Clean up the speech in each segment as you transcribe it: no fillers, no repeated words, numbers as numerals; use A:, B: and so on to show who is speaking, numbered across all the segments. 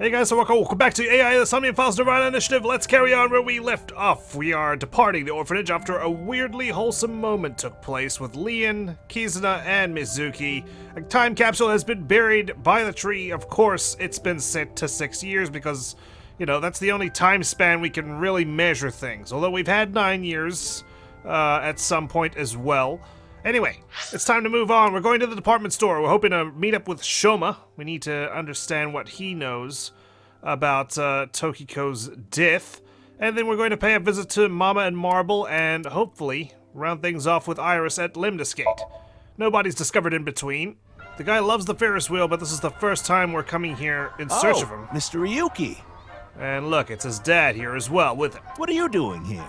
A: Hey guys, so welcome back to AI, the Somnium Files, Nirvana Initiative. Let's carry on where we left off. We are departing the orphanage after a weirdly wholesome moment took place with Leon, Kizuna, and Mizuki. A time capsule has been buried by the tree. Of course, it's been set to 6 years because, you know, that's the only time span we can really measure things. Although we've had 9 years at some point as well. Anyway, it's time to move on. We're going to the department store. We're hoping to meet up with Shoma. We need to understand what he knows about Tokiko's death. And then we're going to pay a visit to Mama and Marble and hopefully round things off with Iris at Limdescate. Nobody's discovered in between. The guy loves the Ferris wheel, but this is the first time we're coming here in search of him.
B: Mr. Ryuki.
A: And look, it's his dad here as well with him.
B: What are you doing here?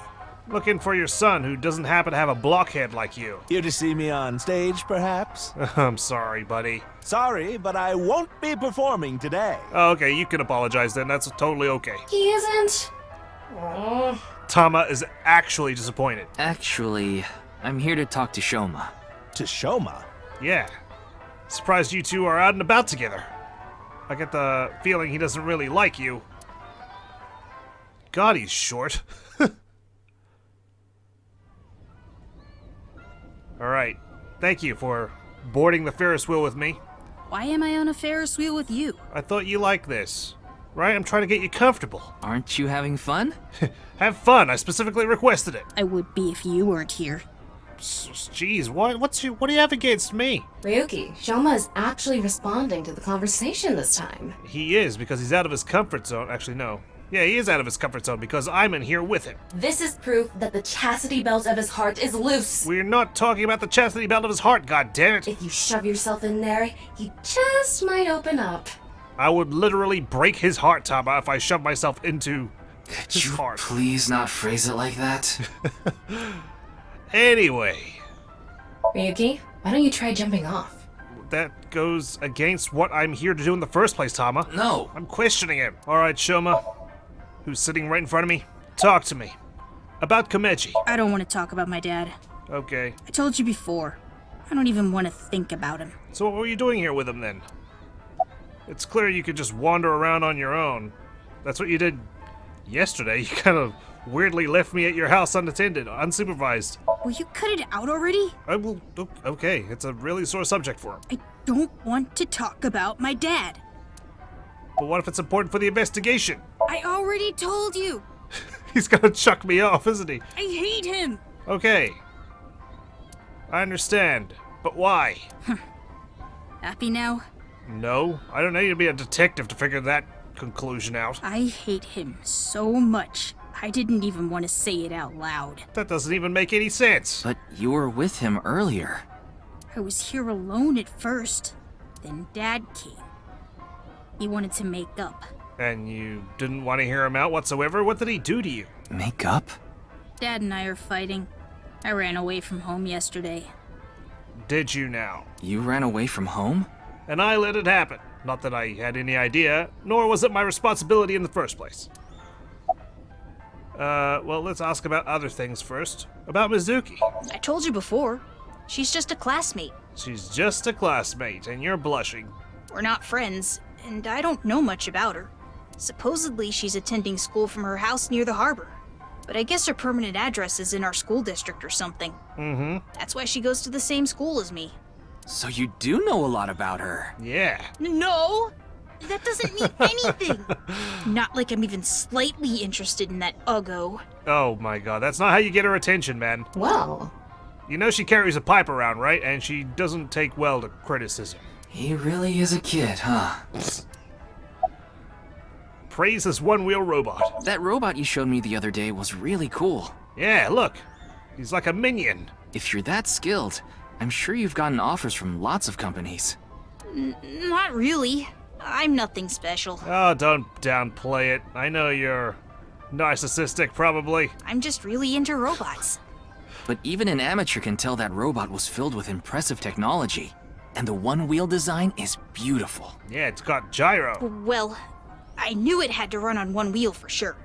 A: Looking for your son, who doesn't happen to have a blockhead like you.
B: Here to see me on stage, perhaps?
A: I'm sorry, buddy.
B: Sorry, but I won't be performing today.
A: Oh, okay, you can apologize then. That's totally okay.
C: He isn't. Aww.
A: Tama is actually disappointed.
D: Actually, I'm here to talk to Shoma.
B: To Shoma?
A: Yeah. Surprised you two are out and about together. I get the feeling he doesn't really like you. God, he's short. Alright, thank you for boarding the Ferris wheel with me.
E: Why am I on a Ferris wheel with you?
A: I thought you liked this. Right? I'm trying to get you comfortable.
D: Aren't you having fun?
A: Have fun, I specifically requested it.
E: I would be if you weren't here.
A: Jeez, what do you have against me?
C: Ryuki, Shoma is actually responding to the conversation this time.
A: He is, because he's out of his comfort zone. Actually, no. Yeah, he is out of his comfort zone because I'm in here with him.
C: This is proof that the chastity belt of his heart is loose.
A: We're not talking about the chastity belt of his heart, goddammit.
C: If you shove yourself in there, he just might open up.
A: I would literally break his heart, Tama, if I shoved myself into his heart.
D: Please not phrase it like that?
A: Anyway.
C: Ryuki, why don't you try jumping off?
A: That goes against what I'm here to do in the first place, Tama.
D: No.
A: I'm questioning him. Alright, Shoma, who's sitting right in front of me, talk to me. About Komechi.
E: I don't want to talk about my dad.
A: Okay.
E: I told you before. I don't even want to think about him.
A: So what were you doing here with him then? It's clear you could just wander around on your own. That's what you did yesterday. You kind of weirdly left me at your house unattended, unsupervised.
E: Will you cut it out already?
A: I will. Okay, it's a really sore subject for him.
E: I don't want to talk about my dad.
A: But what if it's important for the investigation?
E: I already told you.
A: He's gonna chuck me off, isn't he?
E: I hate him.
A: Okay. I understand. But why?
E: Happy now?
A: No, I don't need to be a detective to figure that conclusion out.
E: I hate him so much. I didn't even want to say it out loud.
A: That doesn't even make any sense.
D: But you were with him earlier.
E: I was here alone at first. Then Dad came. He wanted to make up.
A: And you didn't want to hear him out whatsoever? What did he do to you?
D: Make up?
E: Dad and I are fighting. I ran away from home yesterday.
A: Did you now?
D: You ran away from home?
A: And I let it happen. Not that I had any idea, nor was it my responsibility in the first place. Well, let's ask about other things first. About Mizuki.
E: I told you before. She's just a classmate.
A: She's just a classmate, and you're blushing.
E: We're not friends, and I don't know much about her. Supposedly, she's attending school from her house near the harbor. But I guess her permanent address is in our school district or something.
A: Mm-hmm.
E: That's why she goes to the same school as me.
D: So you do know a lot about her.
A: Yeah.
E: No! That doesn't mean anything! Not like I'm even slightly interested in that uggo.
A: Oh my god, that's not how you get her attention, man.
C: Well,
A: You know she carries a pipe around, right? And she doesn't take well to criticism.
D: He really is a kid, huh?
A: Praise this one-wheel robot.
D: That robot you showed me the other day was really cool.
A: Yeah, look. He's like a minion.
D: If you're that skilled, I'm sure you've gotten offers from lots of companies.
E: Not really. I'm nothing special.
A: Oh, don't downplay it. I know you're narcissistic, probably.
E: I'm just really into robots.
D: But even an amateur can tell that robot was filled with impressive technology. And the one-wheel design is beautiful.
A: Yeah, it's got gyro.
E: Well, I knew it had to run on one wheel for sure.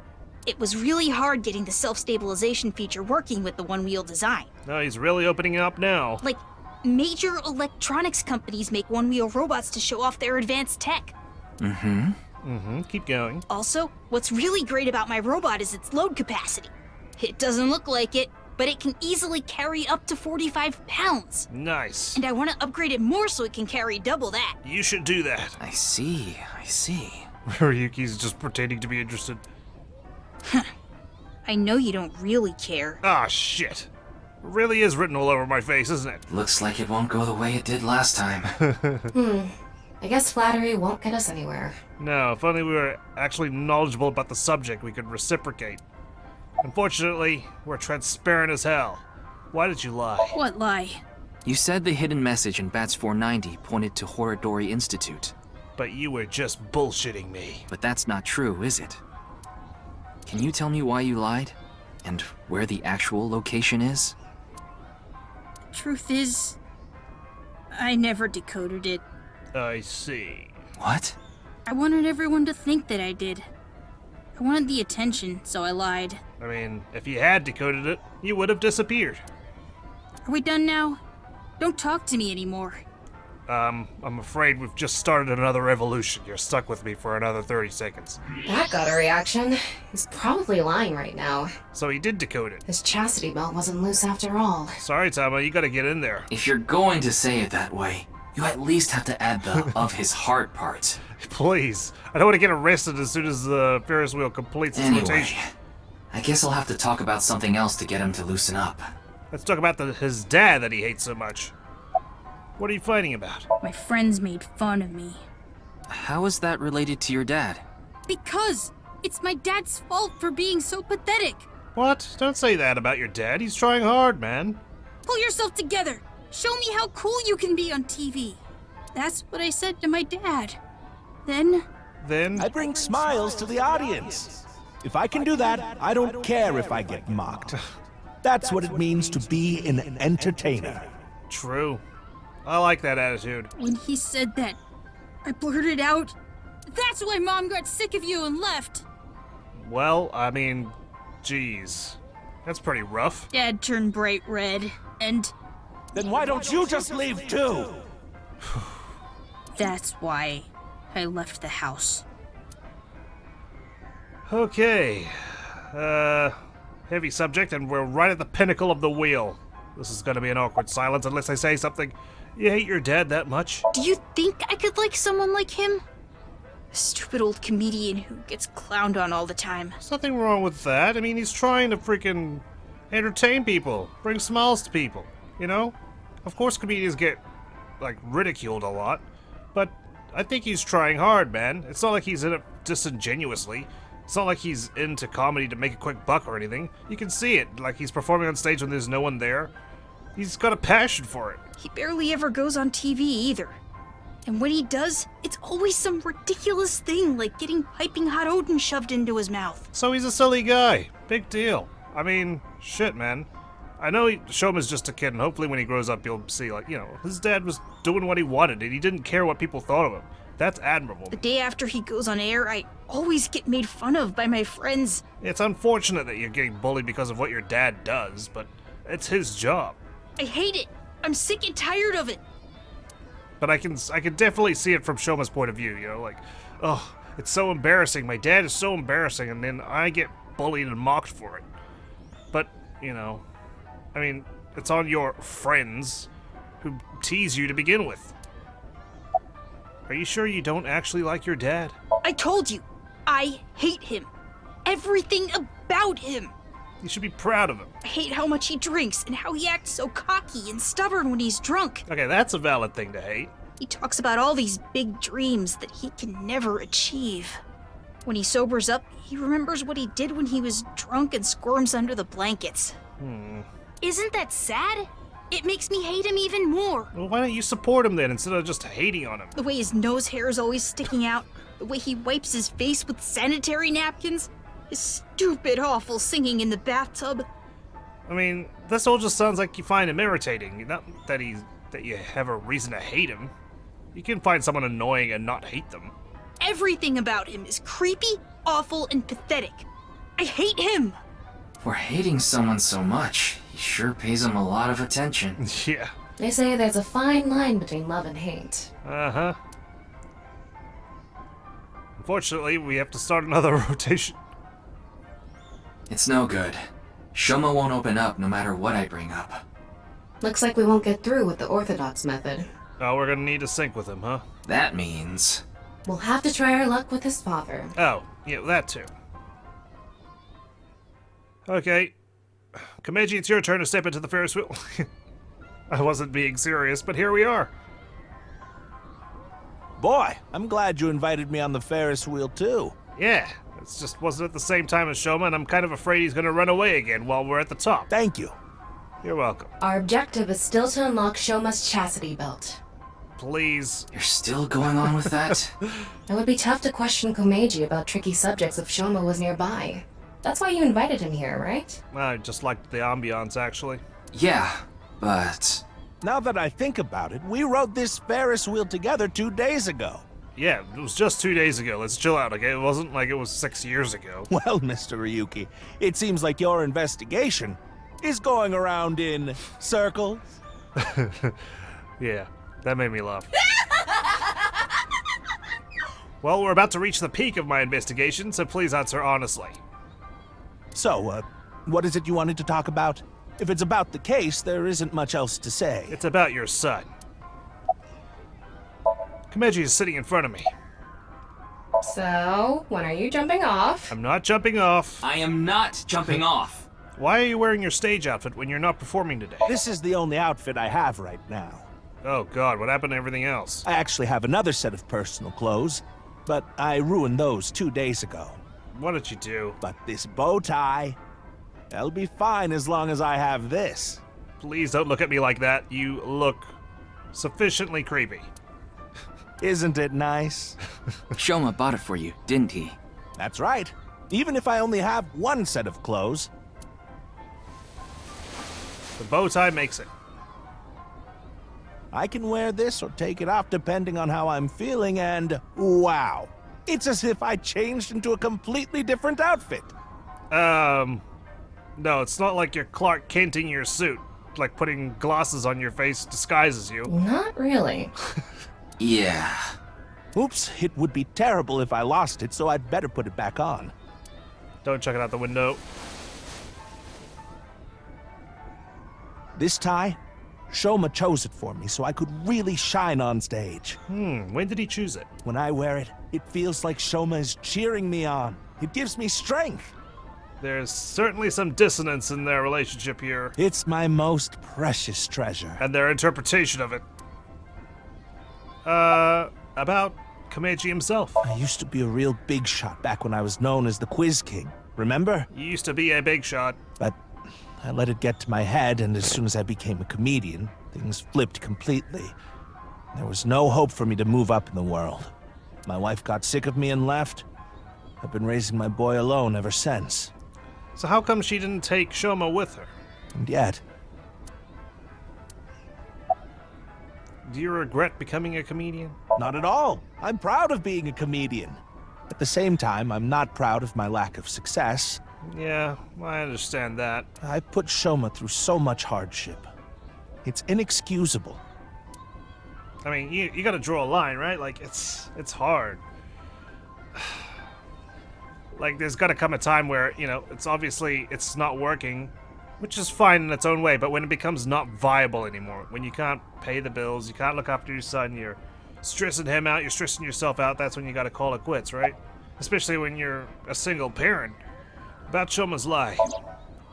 E: It was really hard getting the self-stabilization feature working with the one-wheel design.
A: No, he's really opening it up now.
E: Like, major electronics companies make one-wheel robots to show off their advanced tech.
D: Mm-hmm.
A: Keep going.
E: Also, what's really great about my robot is its load capacity. It doesn't look like it, but it can easily carry up to 45 pounds.
A: Nice.
E: And I want to upgrade it more so it can carry double that.
A: You should do that.
D: I see.
A: Ryuki's just pretending to be interested.
E: I know you don't really care.
A: Ah, shit. Really is written all over my face, isn't it?
D: Looks like it won't go the way it did last time.
C: I guess flattery won't get us anywhere.
A: No, if only we were actually knowledgeable about the subject, we could reciprocate. Unfortunately, we're transparent as hell. Why did you lie?
E: What lie?
D: You said the hidden message in Bats 490 pointed to Horodori Institute.
A: But you were just bullshitting me.
D: But that's not true, is it? Can you tell me why you lied? And where the actual location is?
E: Truth is, I never decoded it.
A: I see.
D: What?
E: I wanted everyone to think that I did. I wanted the attention, so I lied.
A: I mean, if you had decoded it, you would have disappeared.
E: Are we done now? Don't talk to me anymore.
A: I'm afraid we've just started another revolution. You're stuck with me for another 30 seconds.
C: That got a reaction. He's probably lying right now.
A: So he did decode it.
C: His chastity belt wasn't loose after all.
A: Sorry, Tama, you gotta get in there.
D: If you're going to say it that way, you at least have to add the of his heart part.
A: Please. I don't want to get arrested as soon as the Ferris wheel completes its
D: Anyway,
A: rotation.
D: I guess I'll have to talk about something else to get him to loosen up.
A: Let's talk about his dad that he hates so much. What are you fighting about?
E: My friends made fun of me.
D: How is that related to your dad?
E: Because it's my dad's fault for being so pathetic.
A: What? Don't say that about your dad. He's trying hard, man.
E: Pull yourself together. Show me how cool you can be on TV. That's what I said to my dad. Then
B: I bring smiles to the audience. If I can do that, I don't care if I get mocked. That's what it means to be an entertainer.
A: True. I like that attitude.
E: when he said that, I blurted out, "That's why Mom got sick of you and left."
A: Well, I mean, geez. That's pretty rough.
E: Dad turned bright red, and
B: Then why don't you just leave too?
E: that's why I left the house.
A: Okay. Heavy subject, and we're right at the pinnacle of the wheel. This is gonna be an awkward silence unless I say something. You hate your dad that much?
E: Do you think I could like someone like him? A stupid old comedian who gets clowned on all the time.
A: There's nothing wrong with that. I mean, he's trying to freaking entertain people, bring smiles to people, you know? Of course comedians get, like, ridiculed a lot, but I think he's trying hard, man. It's not like he's in it disingenuously. It's not like he's into comedy to make a quick buck or anything. You can see it, like he's performing on stage when there's no one there. He's got a passion for it.
E: He barely ever goes on TV either. And when he does, it's always some ridiculous thing like getting piping hot Odin shoved into his mouth.
A: So he's a silly guy. Big deal. I mean, shit, man. I know Shoma's just a kid, and hopefully when he grows up, you'll see, like, you know, his dad was doing what he wanted, and he didn't care what people thought of him. That's admirable.
E: The day after he goes on air, I always get made fun of by my friends.
A: It's unfortunate that you're getting bullied because of what your dad does, but it's his job.
E: I hate it. I'm sick and tired of it.
A: But I can definitely see it from Shoma's point of view, you know, like, oh, it's so embarrassing. My dad is so embarrassing, and then I get bullied and mocked for it. But, you know, I mean, it's on your friends who tease you to begin with. Are you sure you don't actually like your dad?
E: I told you, I hate him. Everything about him.
A: You should be proud of him.
E: I hate how much he drinks and how he acts so cocky and stubborn when he's drunk.
A: Okay, that's a valid thing to hate.
E: He talks about all these big dreams that he can never achieve. When he sobers up, he remembers what he did when he was drunk and squirms under the blankets. Isn't that sad? It makes me hate him even more.
A: Well, why don't you support him then instead of just hating on him?
E: The way his nose hair is always sticking out, the way he wipes his face with sanitary napkins, his stupid, awful singing in the bathtub.
A: I mean, this all just sounds like you find him irritating. Not that you have a reason to hate him. You can find someone annoying and not hate them.
E: Everything about him is creepy, awful, and pathetic. I hate him!
D: For hating someone so much, he sure pays him a lot of attention.
A: Yeah.
C: They say there's a fine line between love and hate.
A: Uh-huh. Unfortunately, we have to start another rotation.
D: It's no good. Shoma won't open up no matter what I bring up.
C: Looks like we won't get through with the orthodox method.
A: Oh, we're gonna need to sync with him, huh?
D: That means...
C: We'll have to try our luck with his father.
A: Oh, yeah, that too. Okay. Komeiji, it's your turn to step into the Ferris wheel. I wasn't being serious, but here we are.
B: Boy, I'm glad you invited me on the Ferris wheel too.
A: Yeah, it just wasn't at the same time as Shoma, and I'm kind of afraid he's gonna run away again while we're at the top.
B: Thank you.
A: You're welcome.
C: Our objective is still to unlock Shoma's chastity belt.
A: Please.
D: You're still going on with that?
C: It would be tough to question Komeiji about tricky subjects if Shoma was nearby. That's why you invited him here, right?
A: I just liked the ambiance, actually.
D: Yeah, but...
B: Now that I think about it, we rode this Ferris wheel together 2 days ago.
A: Yeah, it was just 2 days ago. Let's chill out, okay? It wasn't like it was 6 years ago.
B: Well, Mr. Ryuki, it seems like your investigation is going around in circles.
A: Yeah, that made me laugh. Well, we're about to reach the peak of my investigation, so please answer honestly.
B: So, what is it you wanted to talk about? If it's about the case, there isn't much else to say.
A: It's about your son. Komeiji is sitting in front of me.
C: So, when are you jumping off?
A: I'm not jumping off.
D: I am not jumping off.
A: Why are you wearing your stage outfit when you're not performing today?
B: This is the only outfit I have right now.
A: Oh god, what happened to everything else?
B: I actually have another set of personal clothes, but I ruined those 2 days ago.
A: What did you do?
B: But this bow tie, that'll be fine as long as I have this.
A: Please don't look at me like that. You look sufficiently creepy.
B: Isn't it nice?
D: Shoma bought it for you, didn't he?
B: That's right. Even if I only have one set of clothes.
A: The bow tie makes it.
B: I can wear this or take it off depending on how I'm feeling, and wow. It's as if I changed into a completely different outfit.
A: No, it's not like you're Clark Kenting your suit. Like putting glasses on your face disguises you.
C: Not really.
D: Yeah.
B: Oops, it would be terrible if I lost it, so I'd better put it back on.
A: Don't chuck it out the window.
B: This tie, Shoma chose it for me so I could really shine on stage.
A: When did he choose it?
B: When I wear it, it feels like Shoma is cheering me on. It gives me strength.
A: There's certainly some dissonance in their relationship here,
B: It's my most precious treasure.
A: and their interpretation of it. About Komeiji himself.
B: I used to be a real big shot back when I was known as the Quiz King. Remember?
A: You used to be a big shot.
B: But I let it get to my head, and as soon as I became a comedian, things flipped completely. There was no hope for me to move up in the world. My wife got sick of me and left. I've been raising my boy alone ever since.
A: So how come she didn't take Shoma with her?
B: And yet,
A: Do you regret becoming a comedian?
B: not at all. I'm proud of being a comedian. At the same time, I'm not proud of my lack of success.
A: Yeah, I understand that.
B: I put Shoma through so much hardship. It's inexcusable.
A: I mean, you gotta draw a line, right? Like, it's hard. Like, there's gotta come a time where, you know, it's not working, which is fine in its own way, but when it becomes not viable anymore, when you can't pay the bills, you can't look after your son, you're stressing him out, you're stressing yourself out, that's when you gotta call it quits, right? Especially when you're a single parent. About Shoma's lie.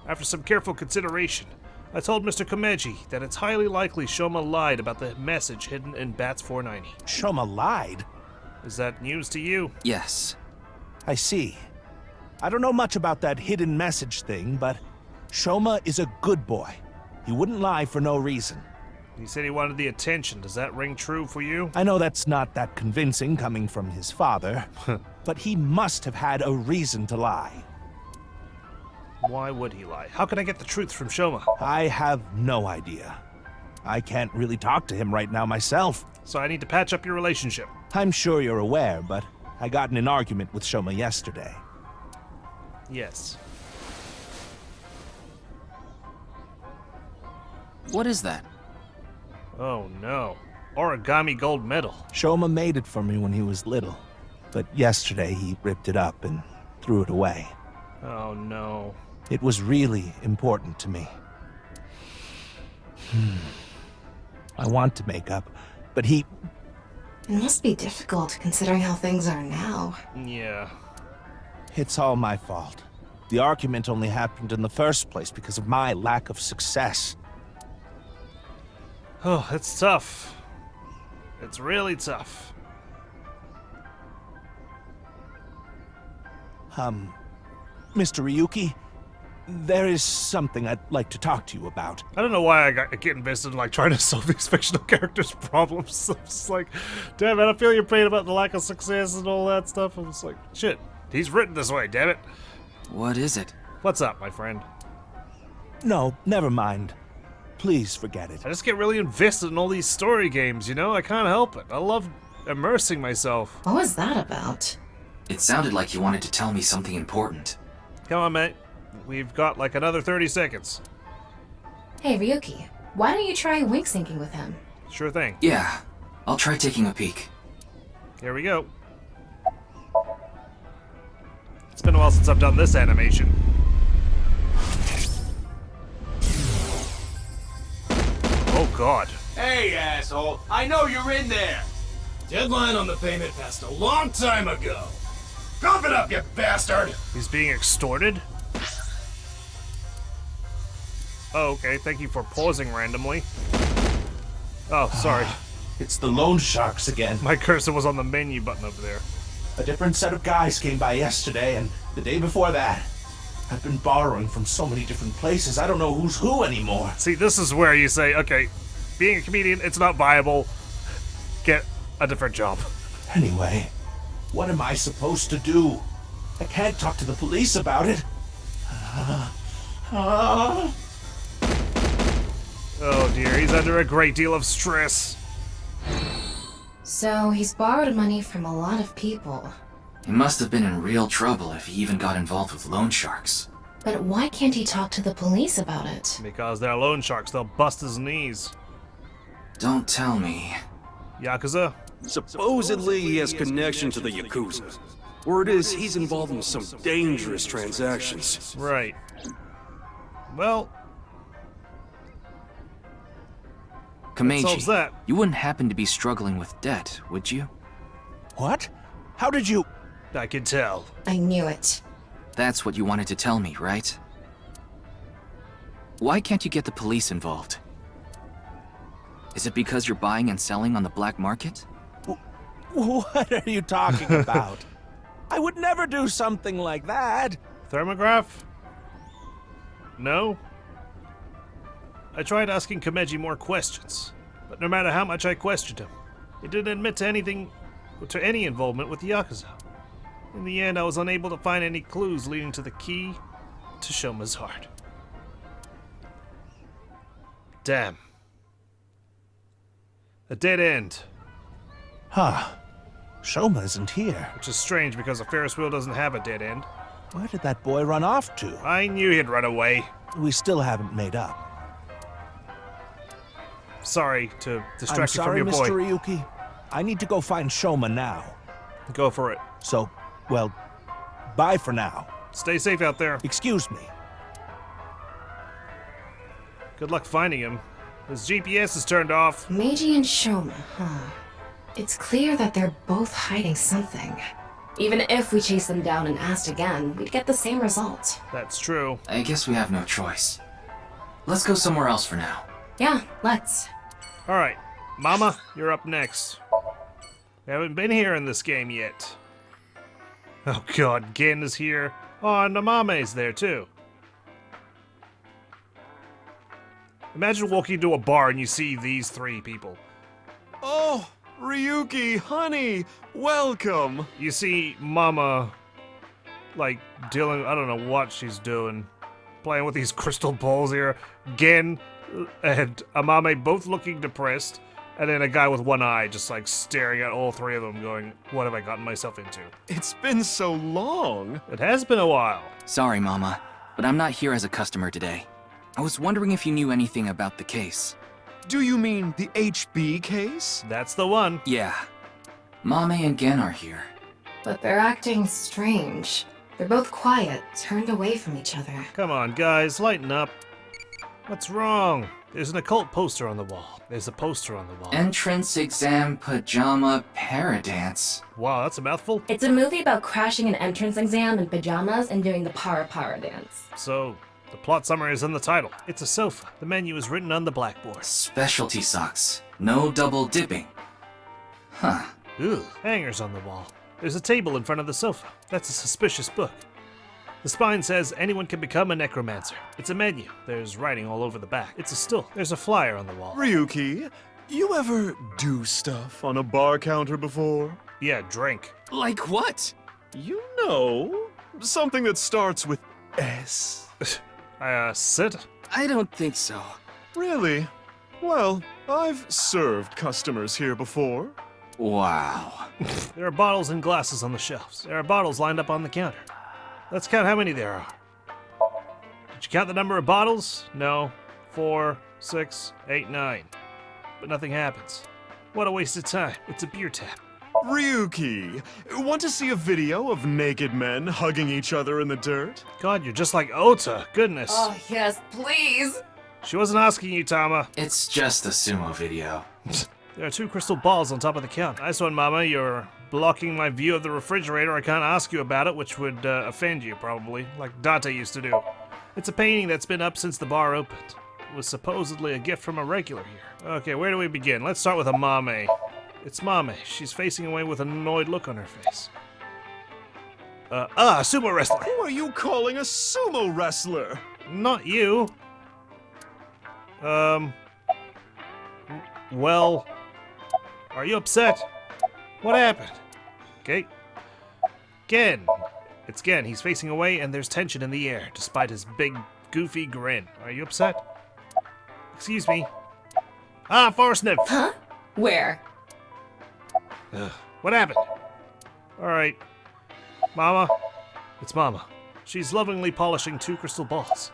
A: After some careful consideration, I told Mr. Komeiji that it's highly likely Shoma lied about the message hidden in Bats 490.
B: Shoma lied?
A: Is that news to you?
D: Yes.
B: I see. I don't know much about that hidden message thing, but Shoma is a good boy. He wouldn't lie for no reason.
A: He said he wanted the attention. Does that ring true for you?
B: I know that's not that convincing coming from his father, but he must have had a reason to lie.
A: Why would he lie? How can I get the truth from Shoma?
B: I have no idea. I can't really talk to him right now myself.
A: So I need to patch up your relationship.
B: I'm sure you're aware, but I got in an argument with Shoma yesterday.
A: Yes.
D: What is that?
A: Oh no. Origami gold medal.
B: Shoma made it for me when he was little. But yesterday he ripped it up and threw it away.
A: Oh no.
B: It was really important to me. I want to make up, but he...
C: It must be difficult considering how things are now.
A: Yeah.
B: It's all my fault. The argument only happened in the first place because of my lack of success.
A: Oh, it's tough. It's really tough.
B: Mr. Ryuki, there is something I'd like to talk to you about.
A: I don't know why I get invested in like trying to solve these fictional characters' problems. I'm just like, damn it, I feel your pain about the lack of success and all that stuff. I'm just like, shit, he's written this way, damn it.
D: What is it?
A: What's up, my friend?
B: No, never mind. Please forget it.
A: I just get really invested in all these story games, you know? I can't help it. I love immersing myself.
C: What was that about?
D: It sounded like you wanted to tell me something important.
A: Come on, mate. We've got like another 30 seconds.
C: Hey, Ryuki, why don't you try wink syncing with him?
A: Sure thing.
D: Yeah, I'll try taking a peek.
A: Here we go. It's been a while since I've done this animation. Oh god.
F: Hey, asshole! I know you're in there! Deadline on the payment passed a long time ago. Cough it up, you bastard!
A: He's being extorted? Oh, okay. Thank you for pausing randomly. Oh, sorry.
B: It's the loan sharks again.
A: My cursor was on the menu button over there.
B: A different set of guys came by yesterday and the day before that. I've been borrowing from so many different places, I don't know who's who anymore.
A: See, this is where you say, okay, being a comedian, it's not viable. Get a different job.
B: Anyway, what am I supposed to do? I can't talk to the police about it.
A: Oh dear, he's under a great deal of stress.
C: So, he's borrowed money from a lot of people.
D: He must have been in real trouble if he even got involved with loan sharks.
C: But why can't he talk to the police about it?
A: Because they're loan sharks, they'll bust his knees.
D: Don't tell me.
A: Yakuza?
G: Supposedly he has connection to the Yakuza. Word is he's involved in some dangerous transactions.
A: Right. Well, solves
D: Komeiji,
A: that.
D: you wouldn't happen to be struggling with debt, would you?
B: What? How did you...
A: I can tell.
C: I knew it.
D: That's what you wanted to tell me, right? Why can't you get the police involved? Is it because you're buying and selling on the black market?
B: What are you talking about? I would never do something like that.
A: Thermograph? No? I tried asking Komeiji more questions, but no matter how much I questioned him, he didn't admit to any involvement with the Yakuza. In the end, I was unable to find any clues leading to the key to Shoma's heart. Damn. A dead end.
B: Huh. Shoma isn't here.
A: Which is strange because a Ferris wheel doesn't have a dead end.
B: Where did that boy run off to?
A: I knew he'd run away.
B: We still haven't made up.
A: Sorry to
B: I'm
A: distract you
B: sorry,
A: from your
B: Mr.
A: boy.
B: Ryuki. I need to go find Shoma now.
A: Go for it.
B: So, well, bye for now.
A: Stay safe out there.
B: Excuse me.
A: Good luck finding him. His GPS is turned off.
C: Meiji and Shoma, huh? It's clear that they're both hiding something. Even if we chased them down and asked again, we'd get the same result.
A: That's true.
D: I guess we have no choice. Let's go somewhere else for now.
C: Yeah, let's.
A: Alright, Mama, you're up next. We haven't been here in this game yet. Oh god, Gen is here. Oh, and Namame's there too. Imagine walking into a bar and you see these three people.
F: Oh, Ryuki, honey, welcome!
A: You see Mama, like, dealing, I don't know what she's doing. Playing with these crystal balls here. Gen and Amame both looking depressed. And then a guy with one eye just like staring at all three of them going, what have I gotten myself into?
F: It's been so long.
A: It has been a while.
D: Sorry, Mama, but I'm not here as a customer today. I was wondering if you knew anything about the case.
F: Do you mean the HB case?
A: That's the one.
D: Yeah. Mame and Gen are here.
C: But they're acting strange. They're both quiet, turned away from each other.
A: Come on, guys, lighten up. What's wrong? There's an occult poster on the wall. There's a poster on the wall.
D: Entrance exam pajama paradance.
A: Wow, that's a mouthful.
C: It's a movie about crashing an entrance exam in pajamas and doing the para dance.
A: So, the plot summary is in the title. It's a sofa. The menu is written on the blackboard.
D: Specialty socks. No double dipping. Huh.
A: Ooh, hangers on the wall. There's a table in front of the sofa. That's a suspicious book. The spine says anyone can become a necromancer. It's a menu. There's writing all over the back. It's a stool. There's a flyer on the wall.
H: Ryuki, you ever do stuff on a bar counter before?
A: Yeah, drink.
D: Like what?
H: You know, something that starts with S.
A: Sit?
D: I don't think so.
H: Really? Well, I've served customers here before.
D: Wow.
A: There are bottles and glasses on the shelves. There are bottles lined up on the counter. Let's count how many there are. Did you count the number of bottles? No. 4, 6, 8, 9. But nothing happens. What a waste of time. It's a beer tap.
H: Ryuki, want to see a video of naked men hugging each other in the dirt?
A: God, you're just like Ota. Goodness.
C: Oh, yes, please!
A: She wasn't asking you, Tama.
D: It's just a sumo video.
A: There are 2 crystal balls on top of the counter. Nice one, Mama. You're blocking my view of the refrigerator. I can't ask you about it, which would offend you, probably, like Dante used to do. It's a painting that's been up since the bar opened. It was supposedly a gift from a regular here. Okay, where do we begin? Let's start with a Mame. It's Mame. She's facing away with an annoyed look on her face. Sumo wrestler.
H: Who are you calling a sumo wrestler?
A: Not you. Well, are you upset? What happened? Okay. Gen. It's Gen. He's facing away and there's tension in the air, despite his big, goofy grin. Are you upset? Excuse me. Forest Nymph.
C: Huh? Where?
A: What happened? Alright. Mama. It's Mama. She's lovingly polishing 2 crystal balls.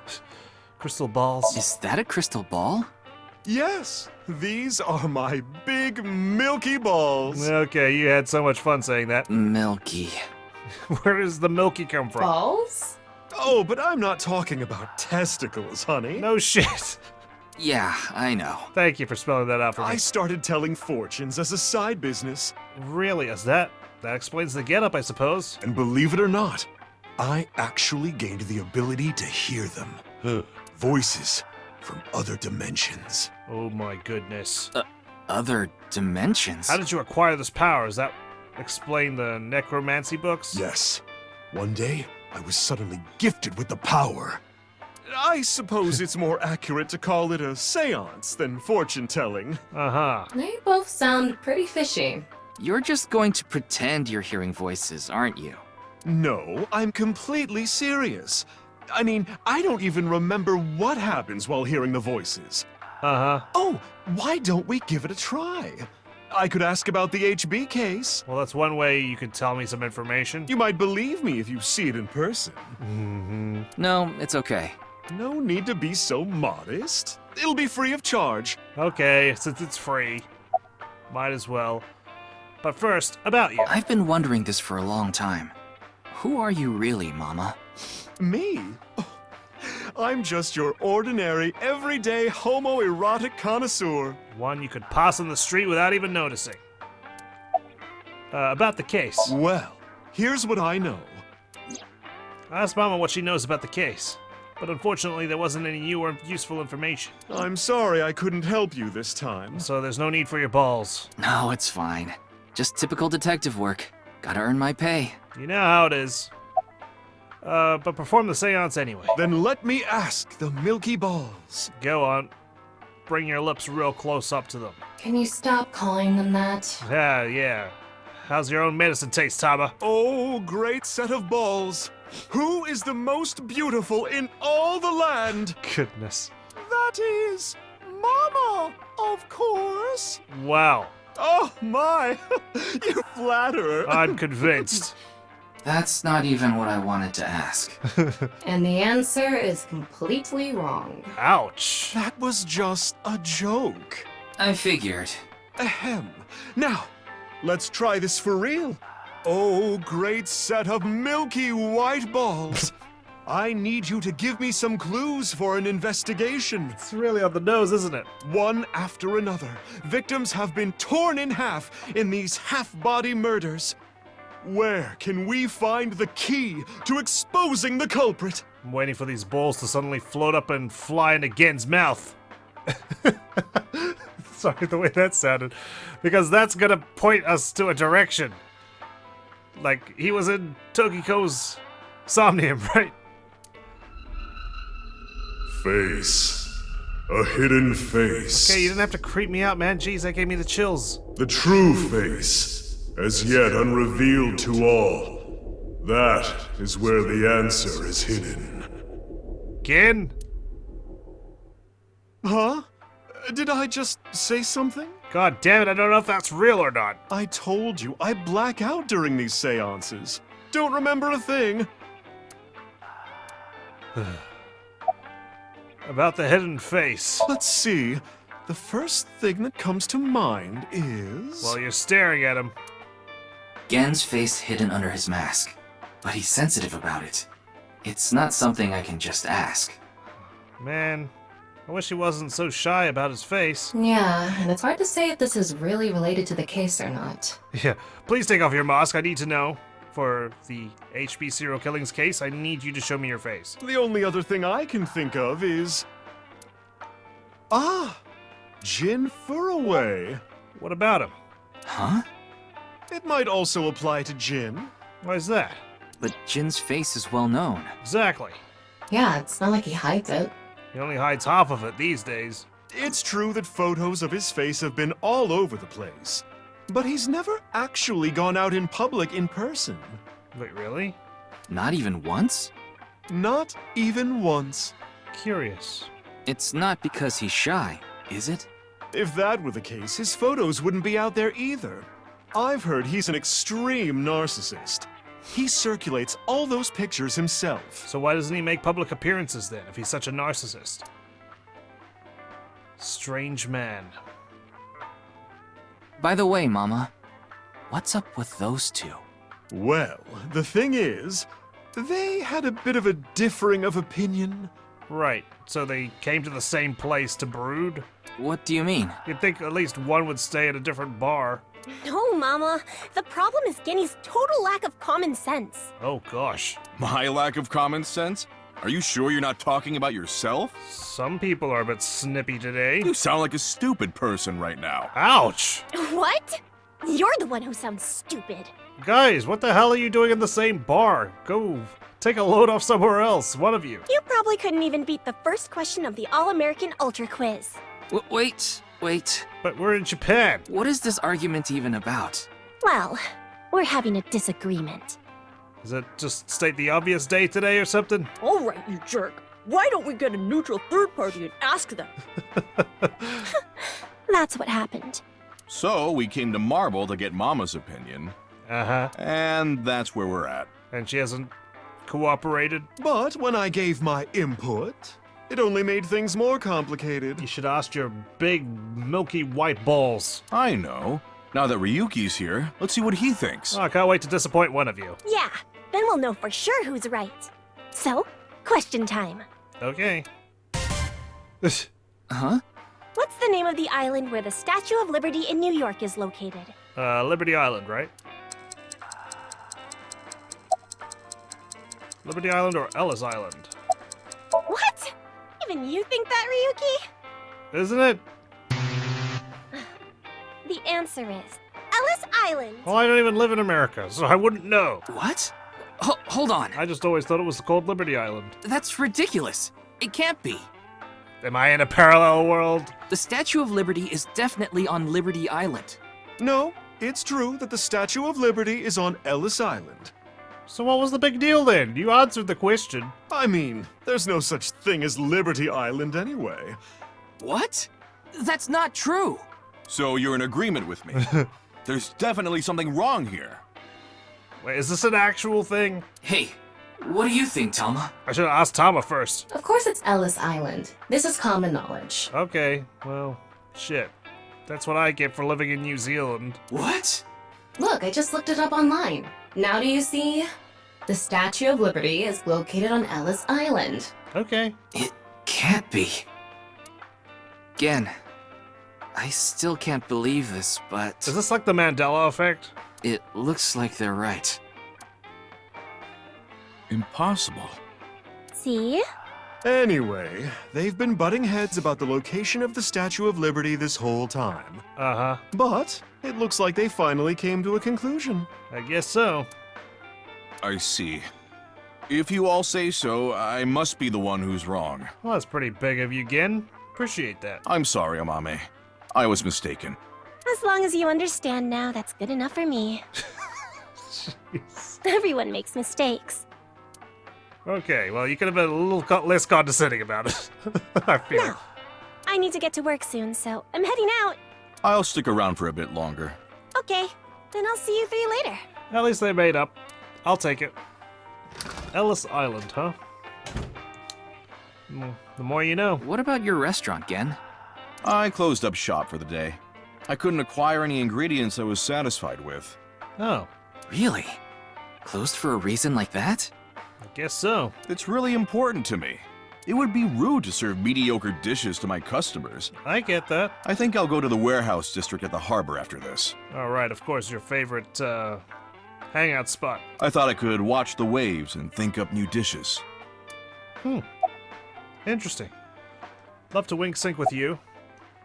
A: Crystal balls.
D: Is that a crystal ball?
H: Yes, these are my big milky balls.
A: Okay, you had so much fun saying that.
D: Milky.
A: Where does the milky come from?
C: Balls?
H: Oh, but I'm not talking about testicles, honey.
A: No shit.
D: Yeah, I know.
A: Thank you for spelling that out for
H: I
A: me.
H: started telling fortunes as a side business.
A: Really, is that explains the getup, I suppose.
H: And believe it or not, I actually gained the ability to hear them. Voices from other dimensions.
A: Oh my goodness.
D: Other dimensions?
A: How did you acquire this power? Does that explain the necromancy books?
H: Yes. One day, I was suddenly gifted with the power. I suppose it's more accurate to call it a seance than fortune-telling.
A: Uh-huh.
C: They both sound pretty fishy.
D: You're just going to pretend you're hearing voices, aren't you?
H: No, I'm completely serious. I mean, I don't even remember what happens while hearing the voices.
A: Uh-huh.
H: Oh, why don't we give it a try? I could ask about the HB case.
A: Well, that's one way you could tell me some information.
H: You might believe me if you see it in person.
D: No, it's okay.
H: No need to be so modest. It'll be free of charge.
A: Okay, since it's free. Might as well. But first, about you.
D: I've been wondering this for a long time. Who are you really, Mama?
H: Me? Oh, I'm just your ordinary, everyday homoerotic connoisseur.
A: One you could pass on the street without even noticing. About the case.
H: Well, here's what I know.
A: I asked Mama what she knows about the case. But unfortunately, there wasn't any new or useful information.
H: I'm sorry I couldn't help you this time.
A: So there's no need for your balls.
D: No, it's fine. Just typical detective work. Gotta earn my pay.
A: You know how it is. But perform the seance anyway.
H: Then let me ask the Milky Balls.
A: Go on. Bring your lips real close up to them.
C: Can you stop calling them that?
A: Yeah. How's your own medicine taste, Tama?
H: Oh, great set of balls. Who is the most beautiful in all the land?
A: Goodness.
H: That is Mama, of course.
A: Wow.
H: Oh my, you flatterer.
A: I'm convinced.
D: That's not even what I wanted to ask.
C: And the answer is completely wrong.
A: Ouch.
H: That was just a joke.
D: I figured.
H: Ahem. Now, let's try this for real. Oh, great set of milky white balls! I need you to give me some clues for an investigation.
A: It's really on the nose, isn't it?
H: One after another, victims have been torn in half in these half-body murders. Where can we find the key to exposing the culprit?
A: I'm waiting for these balls to suddenly float up and fly into Gen's mouth. Sorry, the way that sounded. Because that's gonna point us to a direction. Like, he was in Tokiko's Somnium, right?
I: Face. A hidden face.
A: Okay, you didn't have to creep me out, man. Jeez, that gave me the chills.
I: The true face, as yet unrevealed to all. That is where the answer is hidden.
A: Gen?
H: Huh? Did I just say something?
A: God damn it, I don't know if that's real or not.
H: I told you, I black out during these seances. Don't remember a thing.
A: About the hidden face.
H: Let's see. The first thing that comes to mind is...
A: Well, you're staring at him.
D: Gen's face hidden under his mask, but he's sensitive about it. It's not something I can just ask.
A: Man, I wish he wasn't so shy about his face.
C: Yeah, and it's hard to say if this is really related to the case or not.
A: Yeah, please take off your mask, I need to know. For the HB serial killings case, I need you to show me your face.
H: The only other thing I can think of is... Ah! Jin Furaway.
A: What about him?
D: Huh?
H: It might also apply to Jin.
A: Why is that?
D: But Jin's face is well known.
A: Exactly.
C: Yeah, it's not like he hides it.
A: He only hides half of it these days.
H: It's true that photos of his face have been all over the place. But he's never actually gone out in public in person.
A: Wait, really?
D: Not even once?
H: Not even once.
A: Curious.
D: It's not because he's shy, is it?
H: If that were the case, his photos wouldn't be out there either. I've heard he's an extreme narcissist. He circulates all those pictures himself.
A: So why doesn't he make public appearances then, if he's such a narcissist? Strange man.
D: By the way, Mama, what's up with those two?
H: Well, the thing is, they had a bit of a differing of opinion.
A: Right, so they came to the same place to brood?
D: What do you mean?
A: You'd think at least one would stay at a different bar.
J: No, Mama. The problem is Genny's total lack of common sense.
A: Oh gosh.
K: My lack of common sense? Are you sure you're not talking about yourself?
A: Some people are a bit snippy today.
K: You sound like a stupid person right now.
A: Ouch!
J: What? You're the one who sounds stupid.
A: Guys, what the hell are you doing in the same bar? Go take a load off somewhere else, one of you.
J: You probably couldn't even beat the first question of the All-American Ultra Quiz.
D: Wait.
A: But we're in Japan.
D: What is this argument even about?
J: Well, we're having a disagreement.
A: Is it just state the obvious day today or something?
L: All right, you jerk. Why don't we get a neutral third party and ask them?
J: That's what happened.
K: So, we came to Marble to get Mama's opinion.
A: Uh-huh.
K: And that's where we're at.
A: And she hasn't cooperated?
H: But when I gave my input, it only made things more complicated.
A: You should ask your big, milky white balls.
K: I know. Now that Ryuki's here, let's see what he thinks.
A: Oh, I can't wait to disappoint one of you.
J: Yeah, then we'll know for sure who's right. So, question time.
A: Okay.
D: Huh?
J: What's the name of the island where the Statue of Liberty in New York is located?
A: Liberty Island, right? Liberty Island or Ellis Island?
J: What? Even you think that, Ryuki?
A: Isn't it?
J: The answer is Ellis Island.
A: Well, I don't even live in America, so I wouldn't know.
D: What? Hold on.
A: I just always thought it was called Liberty Island.
D: That's ridiculous. It can't be.
A: Am I in a parallel world?
D: The Statue of Liberty is definitely on Liberty Island.
H: No, it's true that the Statue of Liberty is on Ellis Island.
A: So what was the big deal then? You answered the question.
H: I mean, there's no such thing as Liberty Island anyway.
D: What? That's not true.
K: So you're in agreement with me. There's definitely something wrong here.
A: Wait, is this an actual thing?
D: Hey, what do you think, Tama?
A: I should have asked Tama first.
C: Of course it's Ellis Island. This is common knowledge.
A: Okay, well, shit. That's what I get for living in New Zealand.
D: What?
C: Look, I just looked it up online. Now do you see? The Statue of Liberty is located on Ellis Island.
A: Okay.
D: It can't be. Again, I still can't believe this, but...
A: Is this like the Mandela effect?
D: It looks like they're right.
K: Impossible.
J: See?
H: Anyway, they've been butting heads about the location of the Statue of Liberty this whole time.
A: Uh-huh.
H: But it looks like they finally came to a conclusion.
A: I guess so.
K: I see. If you all say so, I must be the one who's wrong.
A: Well, that's pretty big of you, Gin. Appreciate that.
K: I'm sorry, Amame. I was mistaken.
J: As long as you understand now, that's good enough for me.
A: Jeez.
J: Everyone makes mistakes.
A: Okay, well, you could have been a little less condescending about it. I feel.
J: Now, I need to get to work soon, so I'm heading out.
K: I'll stick around for a bit longer.
J: Okay, then I'll see you three later.
A: At least they made up. I'll take it. Ellis Island, huh? The more you know.
D: What about your restaurant, Gen?
K: I closed up shop for the day. I couldn't acquire any ingredients I was satisfied with.
A: Oh.
D: Really? Closed for a reason like that?
A: I guess so.
K: It's really important to me. It would be rude to serve mediocre dishes to my customers.
A: I get that.
K: I think I'll go to the warehouse district at the harbor after this.
A: Alright, of course, your favorite, hangout spot.
K: I thought I could watch the waves and think up new dishes.
A: Interesting. Love to wink sync with you.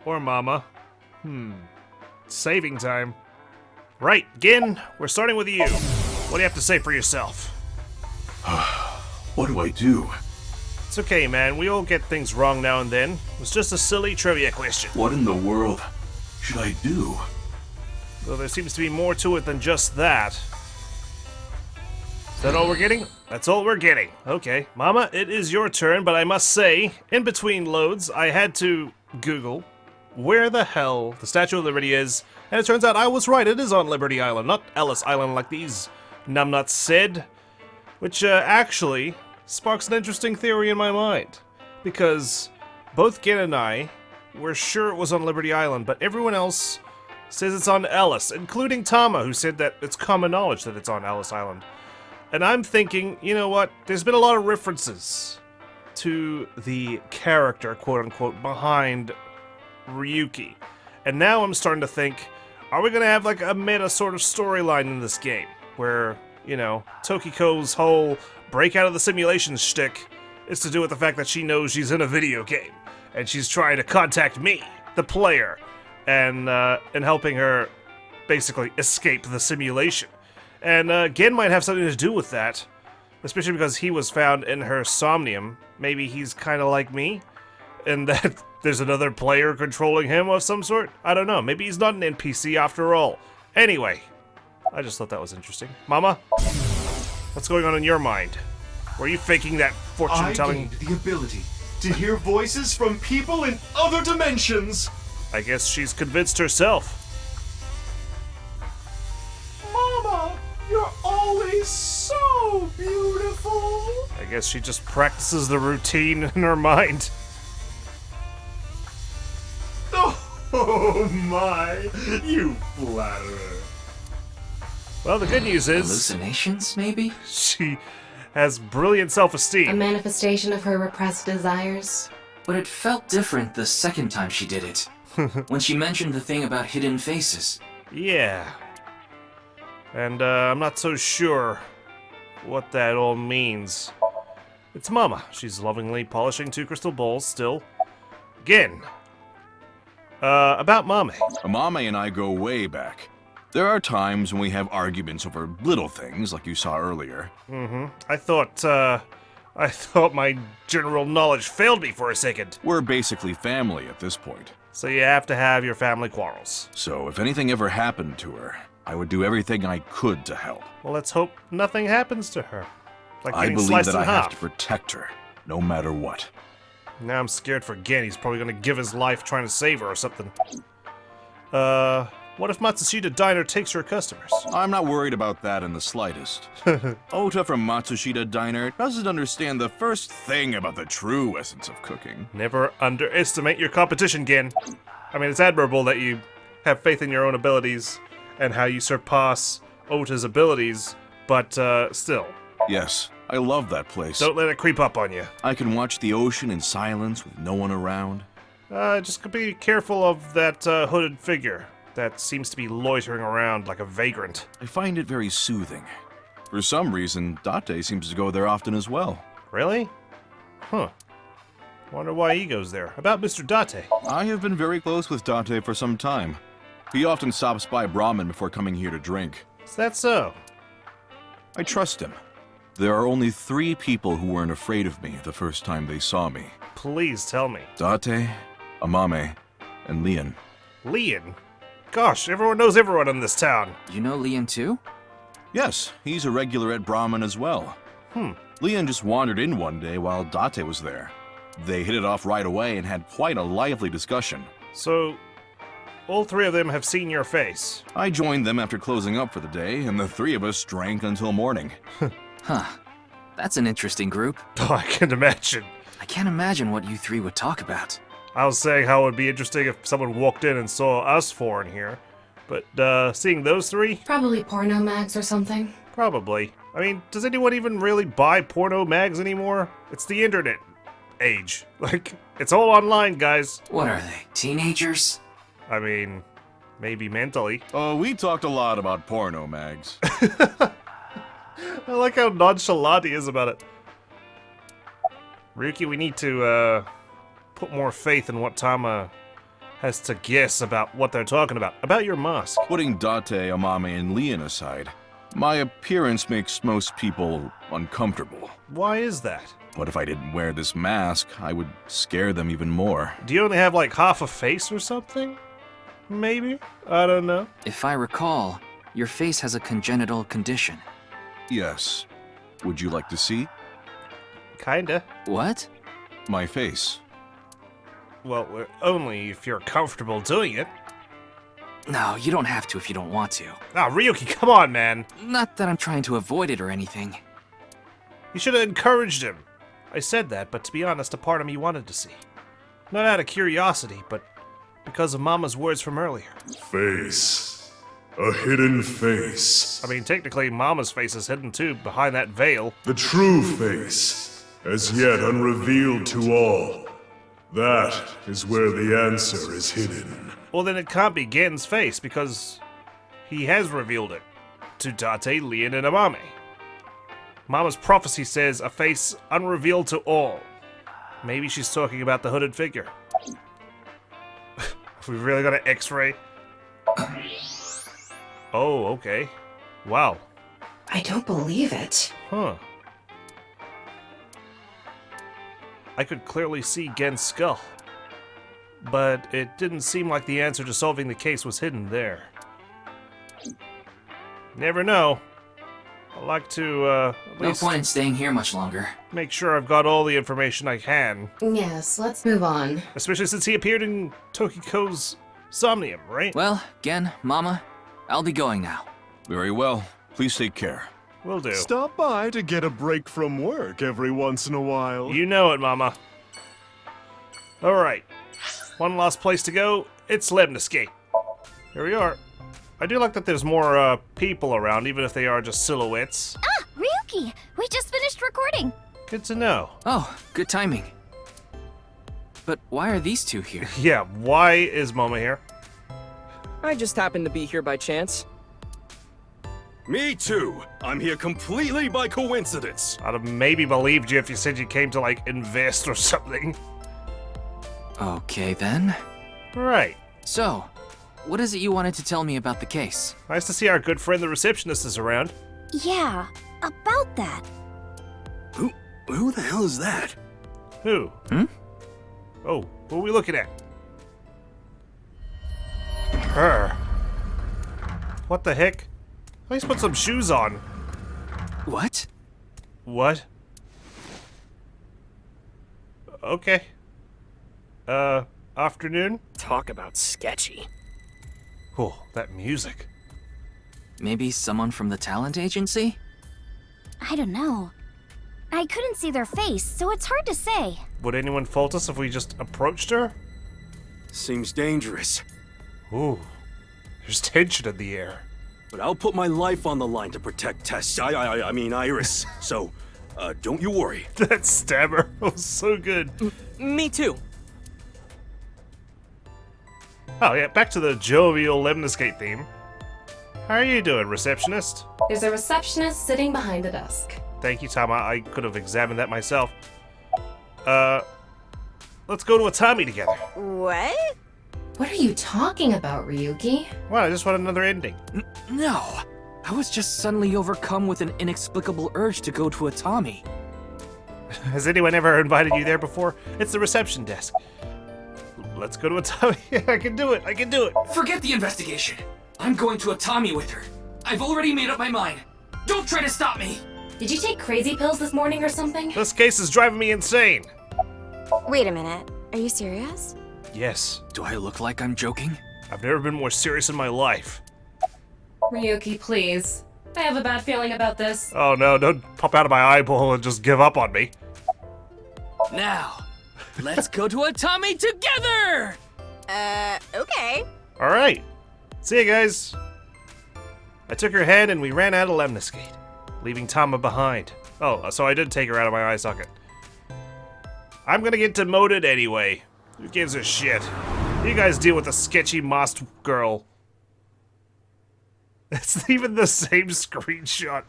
A: Or Mama. Saving time. Right, Gin, we're starting with you. What do you have to say for yourself?
K: What do I do?
A: It's okay, man. We all get things wrong now and then. It was just a silly trivia question.
K: What in the world should I do?
A: Though there seems to be more to it than just that. Is that all we're getting? That's all we're getting. Okay. Mama, it is your turn, but I must say, in between loads, I had to Google where the hell the Statue of Liberty is, and it turns out I was right. It is on Liberty Island, not Ellis Island like these numbnuts said. Which actually sparks an interesting theory in my mind. Because both Gin and I were sure it was on Liberty Island, but everyone else says it's on Ellis, including Tama, who said that it's common knowledge that it's on Ellis Island. And I'm thinking, you know what, there's been a lot of references to the character, quote-unquote, behind Ryuki. And now I'm starting to think, are we gonna have like a meta sort of storyline in this game? Where, you know, Tokiko's whole break out of the simulation shtick is to do with the fact that she knows she's in a video game. And she's trying to contact me, the player, and helping her basically escape the simulation. And Gen might have something to do with that, especially because he was found in her Somnium. Maybe he's kind of like me, and that there's another player controlling him of some sort? I don't know. Maybe he's not an NPC after all. Anyway, I just thought that was interesting. Mama, what's going on in your mind? Were you faking that fortune-telling?
H: I gained the ability to hear voices from people in other dimensions.
A: I guess she's convinced herself.
H: Mama, you're always so beautiful.
A: I guess she just practices the routine in her mind.
H: Oh my, you flatterer.
A: Well, the good news is...
D: Hallucinations, maybe?
A: She has brilliant self-esteem.
C: A manifestation of her repressed desires.
D: But it felt different the second time she did it. When she mentioned the thing about hidden faces.
A: Yeah. And I'm not so sure what that all means. It's Mama. She's lovingly polishing 2 crystal balls still. Again. About Mame.
K: Amame and I go way back. There are times when we have arguments over little things, like you saw earlier.
A: I thought my general knowledge failed me for a second.
K: We're basically family at this point.
A: So you have to have your family quarrels.
K: So if anything ever happened to her, I would do everything I could to help.
A: Well, let's hope nothing happens to her. Like
K: I
A: getting
K: believe
A: sliced
K: that
A: in
K: I
A: half.
K: have to protect her, no matter what.
A: Now I'm scared for Gen. He's probably gonna give his life trying to save her or something. What if Matsushita Diner takes her customers?
K: I'm not worried about that in the slightest. Ota from Matsushita Diner doesn't understand the first thing about the true essence of cooking.
A: Never underestimate your competition, Gen. I mean, it's admirable that you have faith in your own abilities and how you surpass Ota's abilities, but still.
K: Yes, I love that place.
A: Don't let it creep up on you.
K: I can watch the ocean in silence with no one around.
A: Just be careful of that hooded figure that seems to be loitering around like a vagrant.
K: I find it very soothing. For some reason, Date seems to go there often as well.
A: Really? Huh. Wonder why he goes there. About Mr. Date.
K: I have been very close with Date for some time. He often stops by Brahmin before coming here to drink.
A: Is that so?
K: I trust him. There are only 3 people who weren't afraid of me the first time they saw me.
A: Please tell me.
K: Date, Amame, and Lian.
A: Lian? Gosh, everyone knows everyone in this town.
D: You know Lian too?
K: Yes, he's a regular at Brahmin as well. Lian just wandered in one day while Date was there. They hit it off right away and had quite a lively discussion.
A: So, all 3 of them have seen your face.
K: I joined them after closing up for the day, and the 3 of us drank until morning.
D: Huh. That's an interesting group.
A: Oh, I can imagine.
D: I can't imagine what you 3 would talk about.
A: I was saying how it would be interesting if someone walked in and saw us 4 in here. But, seeing those 3?
C: Probably porno mags or something.
A: Probably. I mean, does anyone even really buy porno mags anymore? It's the internet age. Like, it's all online, guys.
D: What are they, teenagers?
A: I mean, maybe mentally.
K: Oh, we talked a lot about porno mags.
A: I like how nonchalant he is about it. Ryuki, we need to, put more faith in what Tama has to guess about what they're talking about. About your mask.
K: Putting Date, Amame, and Lian aside, my appearance makes most people uncomfortable.
A: Why is that?
K: What if I didn't wear this mask? I would scare them even more.
A: Do you only have like half a face or something? Maybe? I don't know.
D: If I recall, your face has a congenital condition.
K: Yes. Would you like to see?
A: Kinda.
D: What?
K: My face.
A: Well, only if you're comfortable doing it.
D: No, you don't have to if you don't want to.
A: Ah, Ryuki, come on, man.
D: Not that I'm trying to avoid it or anything.
A: You should have encouraged him. I said that, but to be honest, a part of me wanted to see. Not out of curiosity, but because of Mama's words from earlier.
I: Face. A hidden face.
A: I mean, technically, Mama's face is hidden too, behind that veil.
I: The true face, as yet unrevealed to all. That is where the answer is hidden.
A: Well, then it can't be Gen's face, because he has revealed it to Date, Lian, and Amame. Mama's prophecy says a face unrevealed to all. Maybe she's talking about the hooded figure. Have we really got an X-ray? Oh, okay. Wow.
C: I don't believe it.
A: Huh. I could clearly see Gen's skull. But it didn't seem like the answer to solving the case was hidden there. Never know. I'd like to, at
D: No
A: least
D: point in staying here much longer.
A: make sure I've got all the information I can.
C: Yes, let's move on.
A: Especially since he appeared in Tokiko's Somnium, right?
D: Well, Gen, Mama, I'll be going now.
K: Very well. Please take care.
A: Will do.
H: Stop by to get a break from work every once in a while.
A: You know it, Mama. Alright. One last place to go. It's Lemniscape. Here we are. I do like that there's more, people around, even if they are just silhouettes.
J: Ah, Ryuki! We just finished recording.
A: Good to know.
D: Oh, good timing. But why are these 2 here?
A: Yeah, why is Mama here?
L: I just happened to be here by chance.
G: Me too. I'm here completely by coincidence.
A: I'd have maybe believed you if you said you came to, like, invest or something.
D: Okay, then.
A: Right.
D: So, what is it you wanted to tell me about the case?
A: Nice to see our good friend the receptionist is around.
J: Yeah, about that.
G: Who the hell is that?
A: Who? Oh, what are we looking at? Her. What the heck? At least put some shoes on.
D: What?
A: What? Okay. Afternoon?
L: Talk about sketchy.
A: Oh, that music.
D: Maybe someone from the talent agency?
J: I don't know. I couldn't see their face, so it's hard to say.
A: Would anyone fault us if we just approached her?
G: Seems dangerous.
A: Ooh, there's tension in the air.
G: but I'll put my life on the line to protect Tess. I mean Iris. So, don't you worry.
A: That stammer was so good.
L: Me too.
A: Oh yeah, back to the jovial Lemniscate theme. How are you doing, receptionist?
C: There's a receptionist sitting behind the desk.
A: Thank you, Tama. I could have examined that myself. Let's go to Atami together.
J: What?
C: What are you talking about, Ryuki?
A: Well, I just want another ending.
D: No, I was just suddenly overcome with an inexplicable urge to go to Atami.
A: Has anyone ever invited you there before? It's the reception desk. Let's go to Atami. I can do it. I can do it.
D: Forget the investigation. I'm going to Atami with her. I've already made up my mind. Don't try to stop me.
C: Did you take crazy pills this morning or something?
A: This case is driving me insane.
J: Wait a minute. Are you serious?
A: Yes.
D: Do I look like I'm joking?
A: I've never been more serious in my life.
C: Ryuki, please. I have a bad feeling about this.
A: Oh no, don't pop out of my eyeball and just give up on me.
D: Now, let's go to Atami together!
J: Okay.
A: Alright. See you guys. I took her head and we ran out of Lemniscate, leaving Tama behind. Oh, so I did take her out of my eye socket. I'm gonna get demoted anyway. Who gives a shit? You guys deal with the sketchy mossed girl. It's even the same screenshot.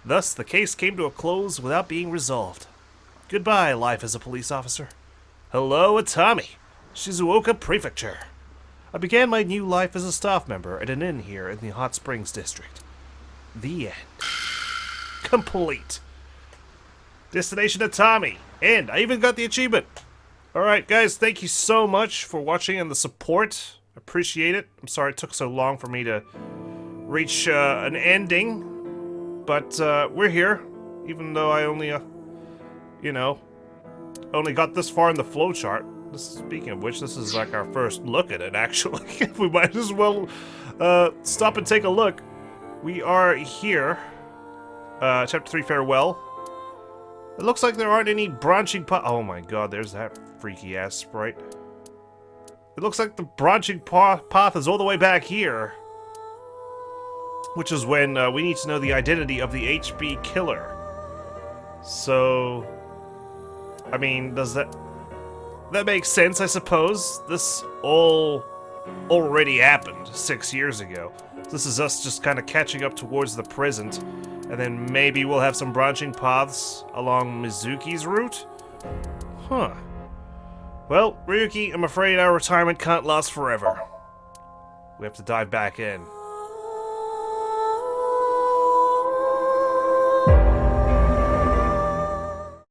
A: Thus, the case came to a close without being resolved. Goodbye, life as a police officer. Hello, Atami, Shizuoka Prefecture. I began my new life as a staff member at an inn here in the Hot Springs district. The end. Complete. Destination Atami. And I even got the achievement. Alright, guys, thank you so much for watching and the support. Appreciate it. I'm sorry it took so long for me to reach an ending. But we're here. Even though I only, only got this far in the flowchart. Speaking of which, this is like our first look at it, actually. We might as well stop and take a look. We are here. Chapter 3, Farewell. It looks like there aren't any branching oh my god, there's that freaky-ass sprite. It looks like the branching path is all the way back here. Which is when we need to know the identity of the HB killer. So... I mean, does that... That makes sense, I suppose. This all already happened 6 years ago. This is us just kind of catching up towards the present. And then maybe we'll have some branching paths along Mizuki's route? Huh. Well, Ryuki, I'm afraid our retirement can't last forever. We have to dive back in.